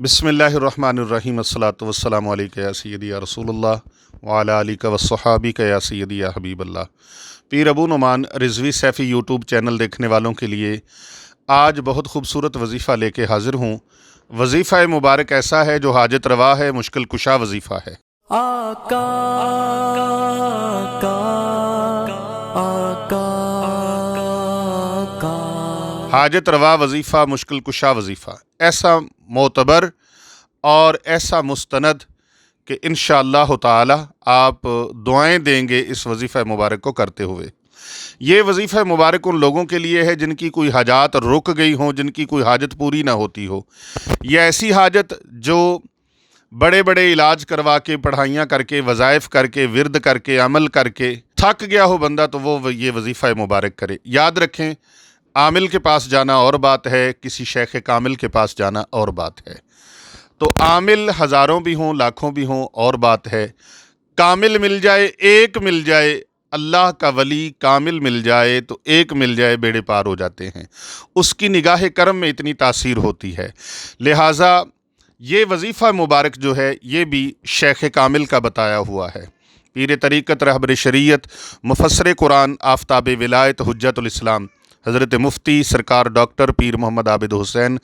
बिस्मिल्लाहिर्रहमानिर्रहीम अस्सलातु वस्सलामु अलैका या सय्यदी या रसूलुल्लाह व अला आलिका व सहाबिका या सय्यदी या हबीबल्लाह। पीर अबू नुमान रिजवी सैफ़ी यूट्यूब चैनल देखने वालों के लिए आज बहुत खूबसूरत वजीफ़ा लेके हाज़िर हूँ। वजीफ़ा मुबारक ऐसा है जो हाजत रवा है, मुश्किल कुशा वजीफ़ा है। आका आका आका आका हाजत रवा वजीफ़ा, मुश्किल कुशा वजीफ़ा, ऐसा मोतबर और ऐसा मुस्तनद कि इंशाअल्लाह ताला आप दुआएं देंगे इस वजीफ़ा मुबारक को करते हुए। ये वजीफ़ा मुबारक उन लोगों के लिए है जिनकी कोई हाजात रुक गई हों, जिनकी कोई हाजत पूरी ना होती हो। ये ऐसी हाजत जो बड़े बड़े इलाज करवा के, पढ़ाइयाँ करके, वज़ाइफ करके, विरद करके, अमल करके थक गया हो बंदा, तो वो ये वजीफ़ा मुबारक करे। याद रखें, आमिल के पास जाना और बात है, किसी शेख कामिल के पास जाना और बात है। तो आमिल हज़ारों भी हों, लाखों भी हों और बात है। कामिल मिल जाए, एक मिल जाए, अल्लाह का वली कामिल मिल जाए तो एक मिल जाए, बेड़े पार हो जाते हैं। उसकी निगाह करम में इतनी तासीर होती है। लिहाजा ये वजीफ़ा मुबारक जो है ये भी शेख कामिल का बताया हुआ है। पीर तरीक़त, रहबर शरीयत, मुफस्सिर कुरान, आफ्ताब विलायत, हुज्जतुल इस्लाम हज़रत मुफ्ती सरकार डॉक्टर पीर मोहम्मद आबिद हुसैन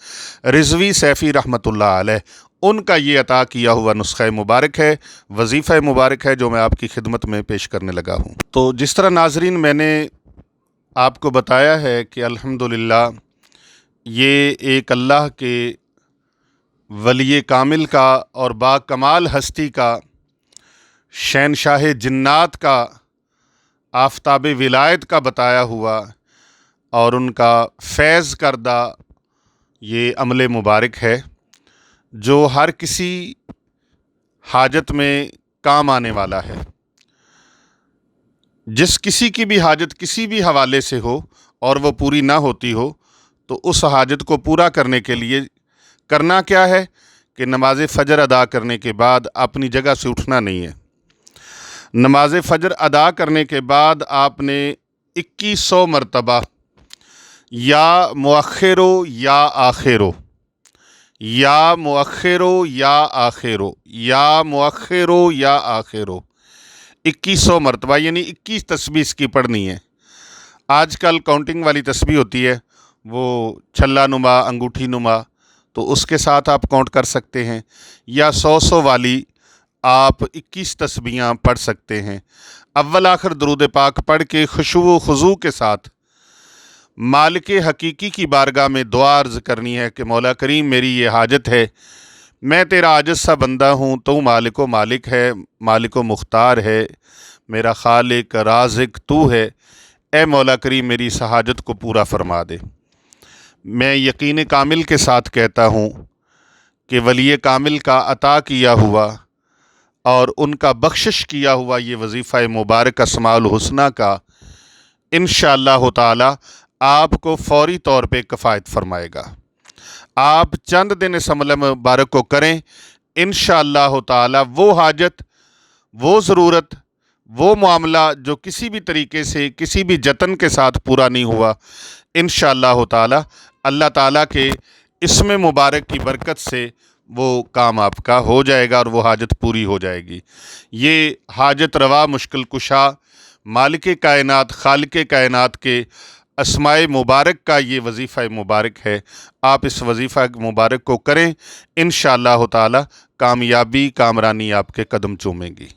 रिजवी सैफ़ी रहमतुल्लाह अलैह, उनका ये अता किया हुआ नुस्ख़ा मुबारक है, वजीफ़ा मुबारक है, जो मैं आपकी खिदमत में पेश करने लगा हूँ। तो जिस तरह नाज़रीन मैंने आपको बताया है कि अल्हम्दुलिल्लाह ये एक अल्लाह के वली कामिल का और बाकमाल हस्ती का, शहनशाह जिन्नात का, आफ्ताब विलायत का बताया हुआ और उनका फैज़ करदा ये अमल मुबारक है जो हर किसी हाजत में काम आने वाला है। जिस किसी की भी हाजत किसी भी हवाले से हो और वो पूरी ना होती हो, तो उस हाजत को पूरा करने के लिए करना क्या है कि नमाज फ़जर अदा करने के बाद अपनी जगह से उठना नहीं है। नमाज फ़जर अदा करने के बाद आपने 2100 मरतबा या मुअख्खिरो या आखिरो, या मुअख्खिरो या आखिरो, या मुअख्खिरो या आखिरो 2100 मरतबा, यानी 21 तस्बीह इसकी पढ़नी है। आजकल काउंटिंग वाली तस्बीह होती है, वो छल्ला नुमा, अंगूठी नुमा, तो उसके साथ आप काउंट कर सकते हैं, या 100 वाली आप 21 तस्बीहां पढ़ सकते हैं। अव्वल आखिर दुरूद पाक पढ़ के खुशू व खुजू के साथ मालिक हकीकी की बारगाह में दुआ अर्ज़ करनी है कि मौला करीम, मेरी ये हाजत है, मैं तेरा आजिज़ सा बंदा हूँ, तो मालिको मालिक है, मालिको मुख्तार है, मेरा खालिक राज़िक तू है। ए मौला करीम, मेरी इस हाजत को पूरा फरमा दे। मैं यकीन कामिल के साथ कहता हूँ कि वली कामिल का अता किया हुआ और उनका बख्शिश किया हुआ ये वजीफ़ा मुबारक अस्माउल हुस्ना का इंशाअल्लाह ताला आपको फ़ौरी तौर पे किफ़ायत फरमाएगा। आप चंद दिन इस अमल मुबारक को करें, इंशाअल्लाह ताला वो हाजत, वो ज़रूरत, वो मामला जो किसी भी तरीके से, किसी भी जतन के साथ पूरा नहीं हुआ, इंशाअल्लाह ताला अल्लाह ताला के इसमें मुबारक की बरकत से वो काम आपका हो जाएगा और वो हाजत पूरी हो जाएगी। ये हाजत रवा, मुश्किल कुशा, मालिक कायनात, खालिक कायनात के अस्माए मुबारक का ये वजीफ़ा मुबारक है। आप इस वजीफ़ा मुबारक को करें, इंशाअल्लाह ताला कामयाबी, कामरानी आपके कदम चूमेंगी।